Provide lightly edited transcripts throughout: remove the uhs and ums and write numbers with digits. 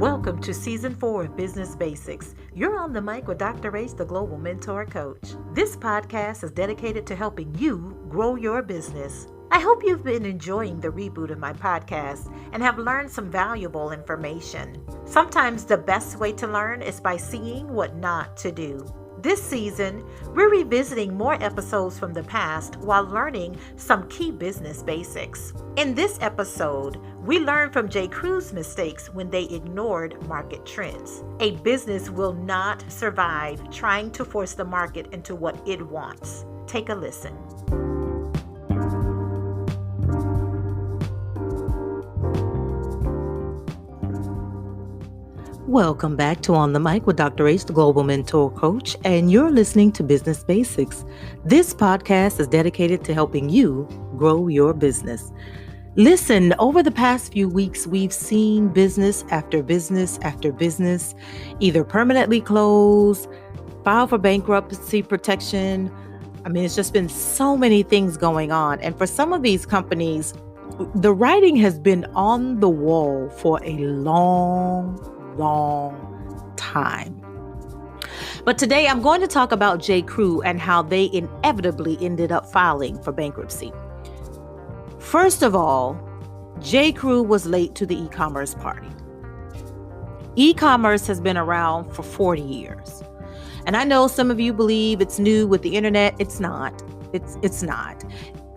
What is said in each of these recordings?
Welcome to Season 4 of Business Basics. You're on the mic with Dr. Ace, the Global Mentor Coach. This podcast is dedicated to helping you grow your business. I hope you've been enjoying the reboot of my podcast and have learned some valuable information. Sometimes the best way to learn is by seeing what not to do. This season, we're revisiting more episodes from the past while learning some key business basics. In this episode, we learn from J. Crew's mistakes when they ignored market trends. A business will not survive trying to force the market into what it wants. Take a listen. Welcome back to On the Mic with Dr. Ace, the Global Mentor Coach, and you're listening to Business Basics. This podcast is dedicated to helping you grow your business. Listen, over the past few weeks, we've seen business after business after business either permanently close, file for bankruptcy protection. It's just been so many things going on. And for some of these companies, the writing has been on the wall for a long time. But today I'm going to talk about J. Crew and how they inevitably ended up filing for bankruptcy. First of all, J. Crew was late to the e-commerce party. E-commerce has been around for 40 years. And I know some of you believe it's new with the internet. It's not. It's not.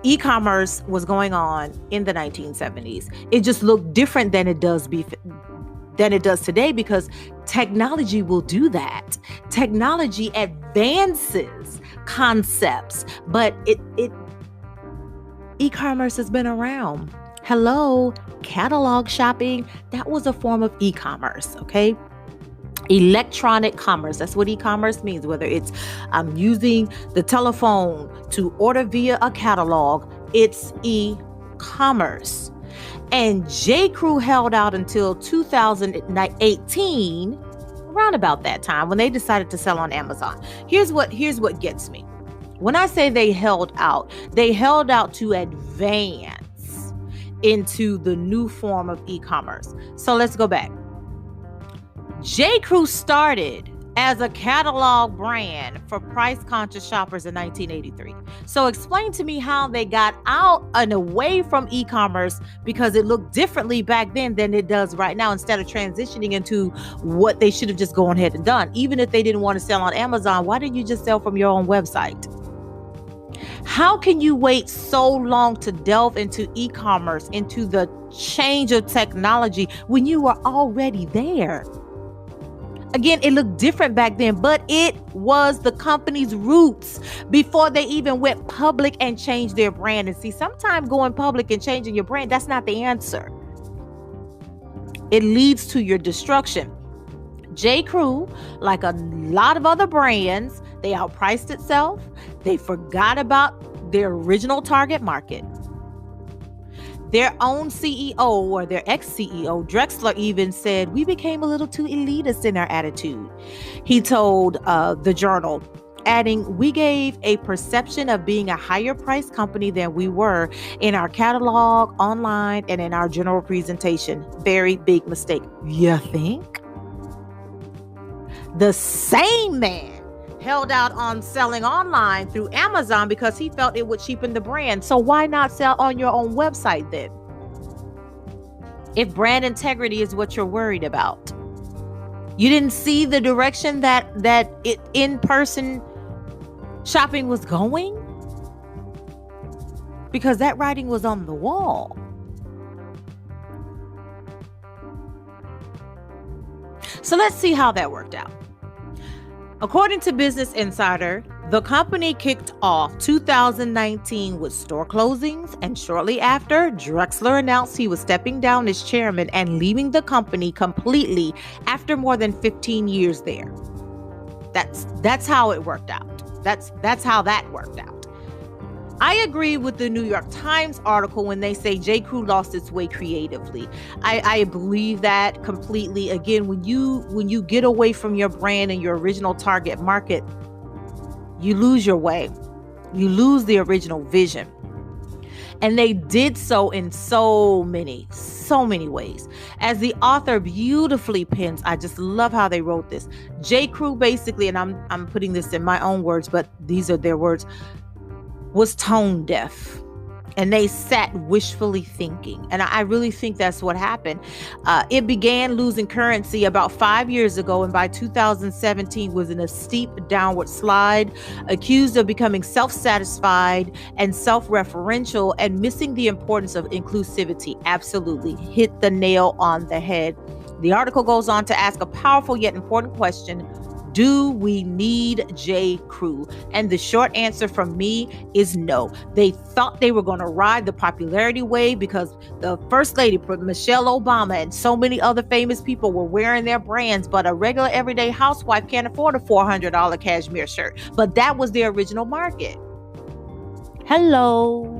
E-commerce was going on in the 1970s. It just looked different than it does today because technology will do that. Technology advances concepts, but e-commerce has been around. Hello, catalog shopping, that was a form of e-commerce, okay? Electronic commerce, that's what e-commerce means, whether it's using the telephone to order via a catalog, it's e-commerce. And J. Crew held out until 2018, around about that time, when they decided to sell on Amazon. Here's what gets me. When I say they held out to advance into the new form of e-commerce. So let's go back. J. Crew started as a catalog brand for price-conscious shoppers in 1983. So explain to me how they got out and away from e-commerce because it looked differently back then than it does right now, instead of transitioning into what they should have just gone ahead and done. Even if they didn't want to sell on Amazon, why didn't you just sell from your own website? How can you wait so long to delve into e-commerce, into the change of technology when you were already there? Again, it looked different back then, but it was the company's roots before they even went public and changed their brand. And see, sometimes going public and changing your brand, that's not the answer. It leads to your destruction. J. Crew, like a lot of other brands, they outpriced itself. They forgot about their original target market. Their own CEO, or their ex-CEO, Drexler, even said, "We became a little too elitist in our attitude." He told the Journal, adding, "We gave a perception of being a higher price company than we were in our catalog, online, and in our general presentation. Very big mistake." You think? The same man held out on selling online through Amazon because he felt it would cheapen the brand. So why not sell on your own website then? If brand integrity is what you're worried about. You didn't see the direction that in-person shopping was going? Because that writing was on the wall. So let's see how that worked out. According to Business Insider, the company kicked off 2019 with store closings, and shortly after, Drexler announced he was stepping down as chairman and leaving the company completely after more than 15 years there. That's how it worked out. That's how that worked out. I agree with the New York Times article when they say J. Crew lost its way creatively. I believe that completely. Again, when you get away from your brand and your original target market, you lose your way. You lose the original vision. And they did so in so many ways. As the author beautifully pens, I just love how they wrote this. J. Crew basically, and I'm putting this in my own words, but these are their words, was tone deaf. And they sat wishfully thinking. And I really think that's what happened. It began losing currency about 5 years ago, and by 2017 was in a steep downward slide, accused of becoming self-satisfied and self-referential and missing the importance of inclusivity. Absolutely hit the nail on the head. The article goes on to ask a powerful yet important question. Do we need J. Crew? And the short answer from me is no. They thought they were going to ride the popularity wave because the First Lady, Michelle Obama, and so many other famous people were wearing their brands, but a regular everyday housewife can't afford a $400 cashmere shirt. But that was their original market. Hello.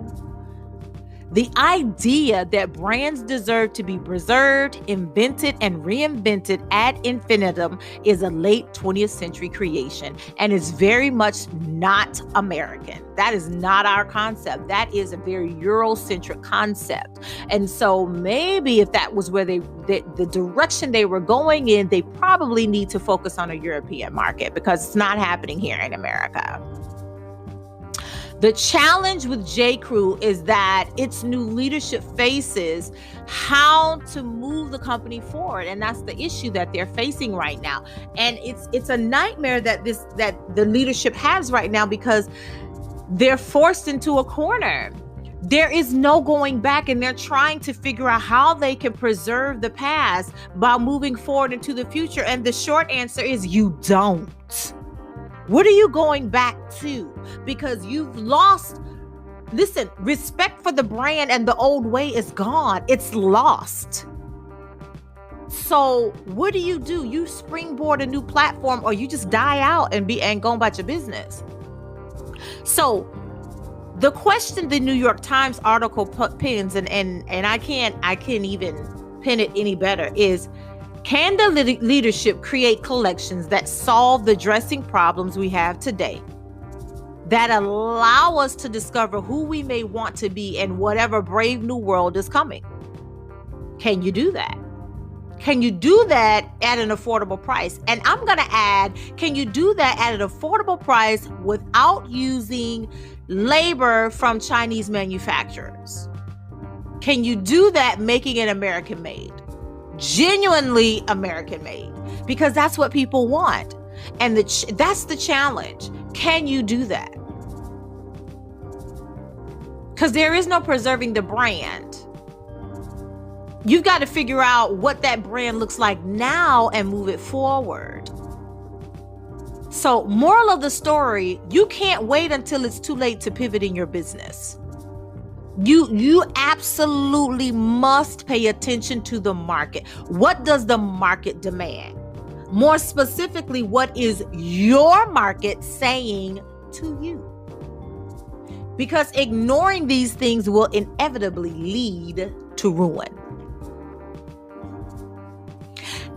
The idea that brands deserve to be preserved, invented, and reinvented ad infinitum is a late 20th century creation and is very much not American. That is not our concept. That is a very Eurocentric concept. And so maybe if that was where the direction they were going in, they probably need to focus on a European market because it's not happening here in America. The challenge with J. Crew is that its new leadership faces how to move the company forward. And that's the issue that they're facing right now. And it's a nightmare that the leadership has right now because they're forced into a corner. There is no going back, and they're trying to figure out how they can preserve the past by moving forward into the future. And the short answer is you don't. What are you going back to? Because you've lost, listen, respect for the brand and the old way is gone. It's lost. So what do? You springboard a new platform, or you just die out and go about your business. So the question the New York Times article pins, and I can't even pin it any better, is, can the leadership create collections that solve the dressing problems we have today, that allow us to discover who we may want to be in whatever brave new world is coming? Can you do that? Can you do that at an affordable price? And I'm going to add, can you do that at an affordable price without using labor from Chinese manufacturers? Can you do that making it American made? Genuinely American made, because that's what people want. And that's the challenge. Can you do that? Because there is no preserving the brand. You've got to figure out what that brand looks like now and move it forward. So, moral of the story, you can't wait until it's too late to pivot in your business. You absolutely must pay attention to the market. What does the market demand? More specifically, what is your market saying to you? Because ignoring these things will inevitably lead to ruin.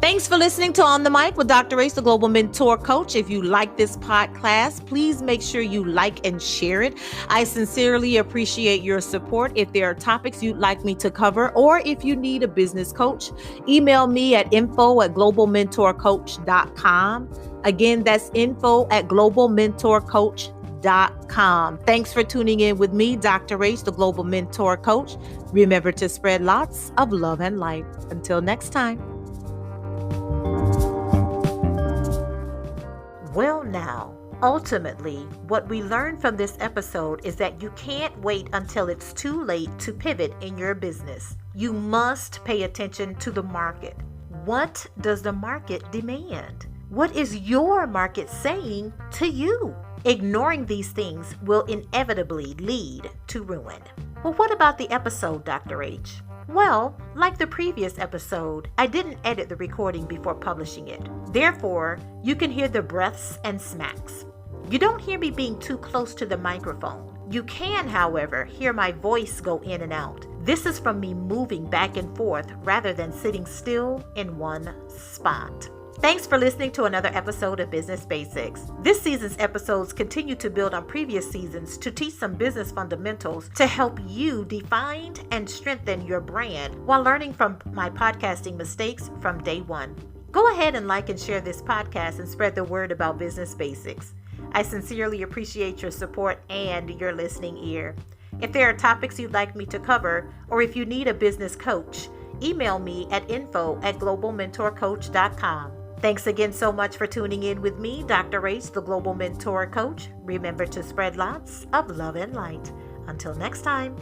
Thanks for listening to On the Mic with Dr. Ace, the Global Mentor Coach. If you like this podcast, please make sure you like and share it. I sincerely appreciate your support. If there are topics you'd like me to cover, or if you need a business coach, email me at info@globalmentorcoach.com. Again, that's info@globalmentorcoach.com. Thanks for tuning in with me, Dr. Ace, the Global Mentor Coach. Remember to spread lots of love and light. Until next time. Well, now, ultimately, what we learned from this episode is that you can't wait until it's too late to pivot in your business. You must pay attention to the market. What does the market demand? What is your market saying to you? Ignoring these things will inevitably lead to ruin. Well, what about the episode, Dr. H? Well, like the previous episode, I didn't edit the recording before publishing it. Therefore, you can hear the breaths and smacks. You don't hear me being too close to the microphone. You can, however, hear my voice go in and out. This is from me moving back and forth rather than sitting still in one spot. Thanks for listening to another episode of Business Basics. This season's episodes continue to build on previous seasons to teach some business fundamentals to help you define and strengthen your brand while learning from my podcasting mistakes from day one. Go ahead and like and share this podcast and spread the word about Business Basics. I sincerely appreciate your support and your listening ear. If there are topics you'd like me to cover, or if you need a business coach, email me at info@globalmentorcoach.com. Thanks again so much for tuning in with me, Dr. H, the Global Mentor Coach. Remember to spread lots of love and light. Until next time.